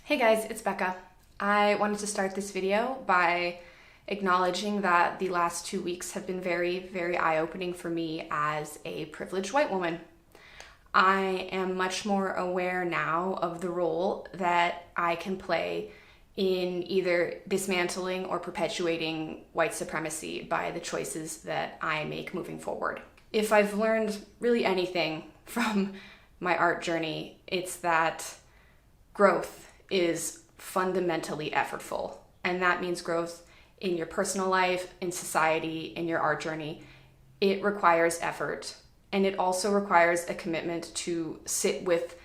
Hey guys, it's Becca. I wanted to start this video by acknowledging that the last 2 weeks have been very eye-opening for me as a privileged white woman. I am much more aware now of the role that I can play in either dismantling or perpetuating white supremacy by the choices that I make moving forward. If I've learned really anything from my art journey, it's that growth is fundamentally effortful. And that means growth in your personal life, in society, in your art journey. It requires effort. And it also requires a commitment to sit with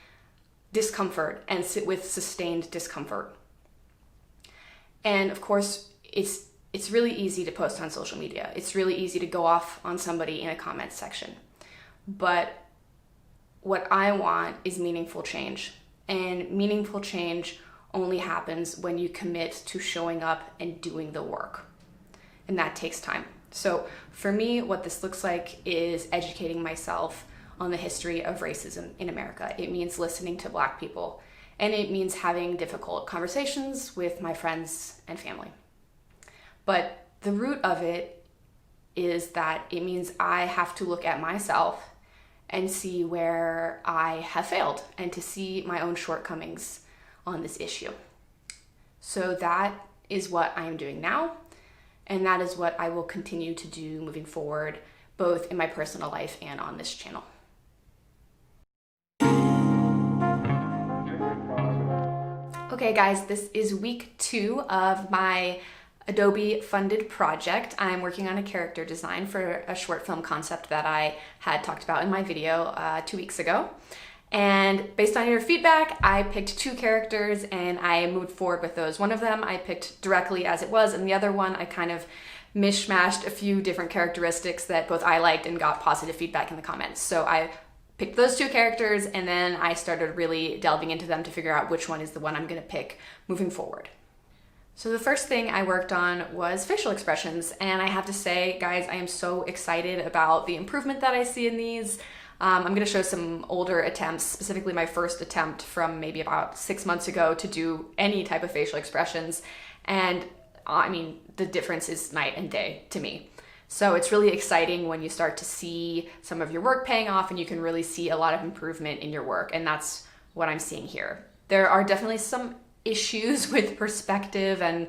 discomfort and sit with sustained discomfort. And of course, it's really easy to post on social media. It's really easy to go off on somebody in a comment section. But what I want is meaningful change. And meaningful change only happens when you commit to showing up and doing the work. And that takes time. So for me, what this looks like is educating myself on the history of racism in America. It means listening to Black people, and it means having difficult conversations with my friends and family. But the root of it is that it means I have to look at myself and see where I have failed and to see my own shortcomings on this issue. So that is what I am doing now, and that is what I will continue to do moving forward, both in my personal life and on this channel. Okay guys, this is week 2 of my Adobe funded project. I'm working on a character design for a short film concept that I had talked about in my video 2 weeks ago. And based on your feedback, I picked 2 characters and I moved forward with those. One of them I picked directly as it was, and the other one I kind of mishmashed a few different characteristics that both I liked and got positive feedback in the comments. So I picked those 2 characters and then I started really delving into them to figure out which one is the one I'm gonna pick moving forward. So the first thing I worked on was facial expressions, and I have to say, guys, I am so excited about the improvement that I see in these. I'm going to show some older attempts, specifically my first attempt from maybe about 6 months ago to do any type of facial expressions, and I mean, the difference is night and day to me. So it's really exciting when you start to see some of your work paying off and you can really see a lot of improvement in your work, and that's what I'm seeing here. There are definitely some issues with perspective, and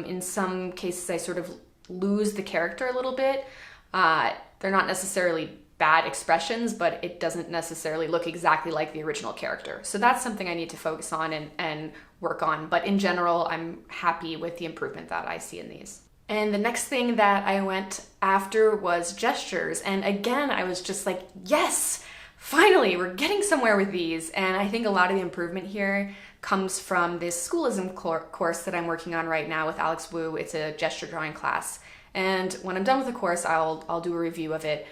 in some cases I sort of lose the character a little bit. They're not necessarily bad expressions, but it doesn't necessarily look exactly like the original character. So that's something I need to focus on and work on. But in general, I'm happy with the improvement that I see in these. And the next thing that I went after was gestures. And again, I was just like, yes, finally, we're getting somewhere with these. And I think a lot of the improvement here comes from this schoolism course that I'm working on right now with Alex Wu. It's a gesture drawing class. And when I'm done with the course, I'll do a review of it.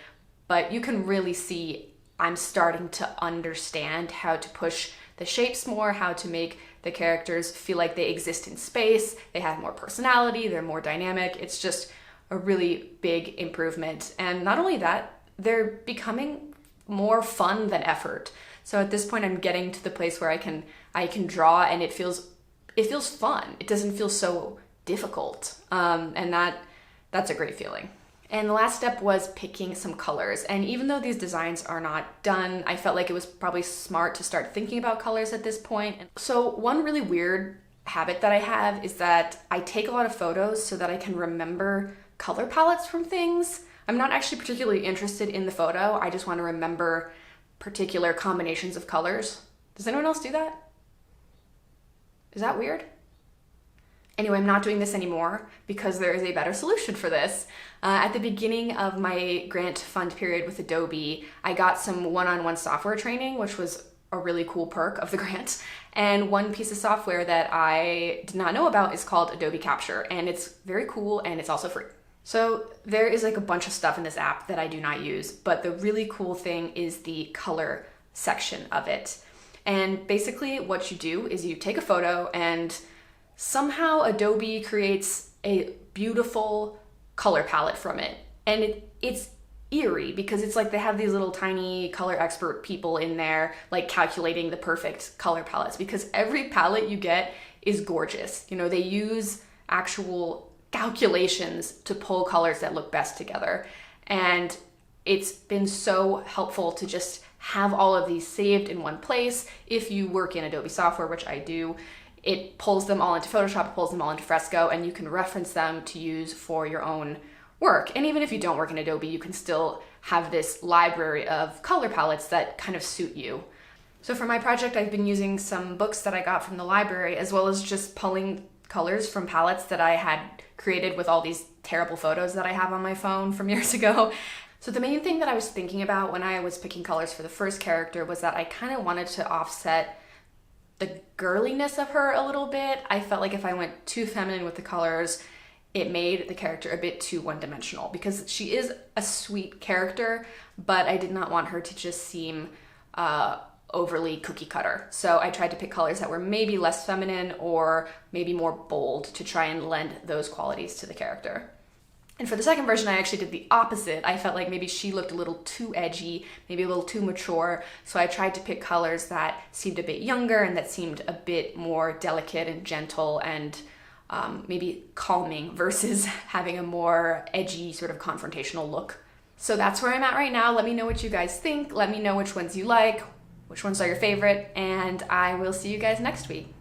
But you can really see I'm starting to understand how to push the shapes more, how to make the characters feel like they exist in space. They have more personality, they're more dynamic. It's just a really big improvement. And not only that, they're becoming more fun than effort. So at this point, I'm getting to the place where I can draw and it feels fun. It doesn't feel so difficult, and that's a great feeling. And the last step was picking some colors. And even though these designs are not done, I felt like it was probably smart to start thinking about colors at this point. So one really weird habit that I have is that I take a lot of photos so that I can remember color palettes from things. I'm not actually particularly interested in the photo. I just want to remember particular combinations of colors. Does anyone else do that? Is that weird? Anyway, I'm not doing this anymore because there is a better solution for this. At the beginning of my grant fund period with Adobe, I got some one-on-one software training, which was a really cool perk of the grant. And one piece of software that I did not know about is called Adobe Capture, and it's very cool and it's also free. So there is like a bunch of stuff in this app that I do not use, but the really cool thing is the color section of it. And basically what you do is you take a photo and somehow Adobe creates a beautiful color palette from it. And it's eerie because it's like they have these little tiny color expert people in there like calculating the perfect color palettes, because every palette you get is gorgeous. You know, they use actual calculations to pull colors that look best together. And it's been so helpful to just have all of these saved in one place. If you work in Adobe software, which I do, it pulls them all into Photoshop, it pulls them all into Fresco, and you can reference them to use for your own work. And even if you don't work in Adobe, you can still have this library of color palettes that kind of suit you. So for my project, I've been using some books that I got from the library, as well as just pulling colors from palettes that I had created with all these terrible photos that I have on my phone from years ago. So the main thing that I was thinking about when I was picking colors for the first character was that I kind of wanted to offset the girliness of her a little bit. I felt like if I went too feminine with the colors, it made the character a bit too one-dimensional, because she is a sweet character, but I did not want her to just seem overly cookie cutter. So I tried to pick colors that were maybe less feminine or maybe more bold to try and lend those qualities to the character. And for the second version, I actually did the opposite. I felt like maybe she looked a little too edgy, maybe a little too mature. So I tried to pick colors that seemed a bit younger and that seemed a bit more delicate and gentle and maybe calming versus having a more edgy sort of confrontational look. So that's where I'm at right now. Let me know what you guys think. Let me know which ones you like, which ones are your favorite, and I will see you guys next week.